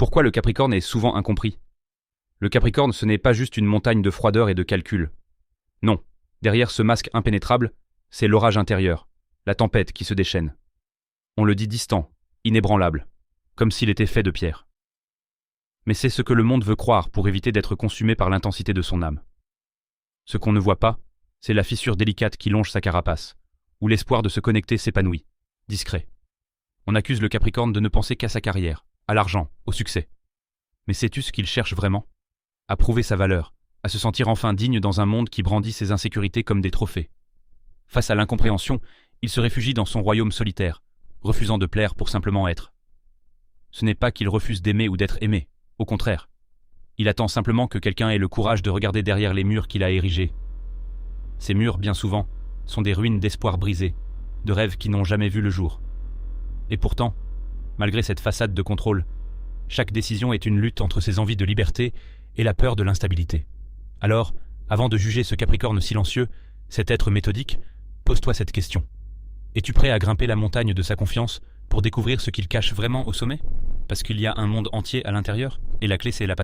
Pourquoi le Capricorne est souvent incompris? Le Capricorne, ce n'est pas juste une montagne de froideur et de calcul. Non, derrière ce masque impénétrable, c'est l'orage intérieur, la tempête qui se déchaîne. On le dit distant, inébranlable, comme s'il était fait de pierre. Mais c'est ce que le monde veut croire pour éviter d'être consumé par l'intensité de son âme. Ce qu'on ne voit pas, c'est la fissure délicate qui longe sa carapace, où l'espoir de se connecter s'épanouit, discret. On accuse le Capricorne de ne penser qu'à sa carrière, à l'argent, au succès. Mais sais-tu ce qu'il cherche vraiment? À prouver sa valeur, à se sentir enfin digne dans un monde qui brandit ses insécurités comme des trophées. Face à l'incompréhension, il se réfugie dans son royaume solitaire, refusant de plaire pour simplement être. Ce n'est pas qu'il refuse d'aimer ou d'être aimé, au contraire. Il attend simplement que quelqu'un ait le courage de regarder derrière les murs qu'il a érigés. Ces murs, bien souvent, sont des ruines d'espoir brisés, de rêves qui n'ont jamais vu le jour. Et pourtant, malgré cette façade de contrôle, chaque décision est une lutte entre ses envies de liberté et la peur de l'instabilité. Alors, avant de juger ce Capricorne silencieux, cet être méthodique, pose-toi cette question. Es-tu prêt à grimper la montagne de sa confiance pour découvrir ce qu'il cache vraiment au sommet? Parce qu'il y a un monde entier à l'intérieur, et la clé c'est la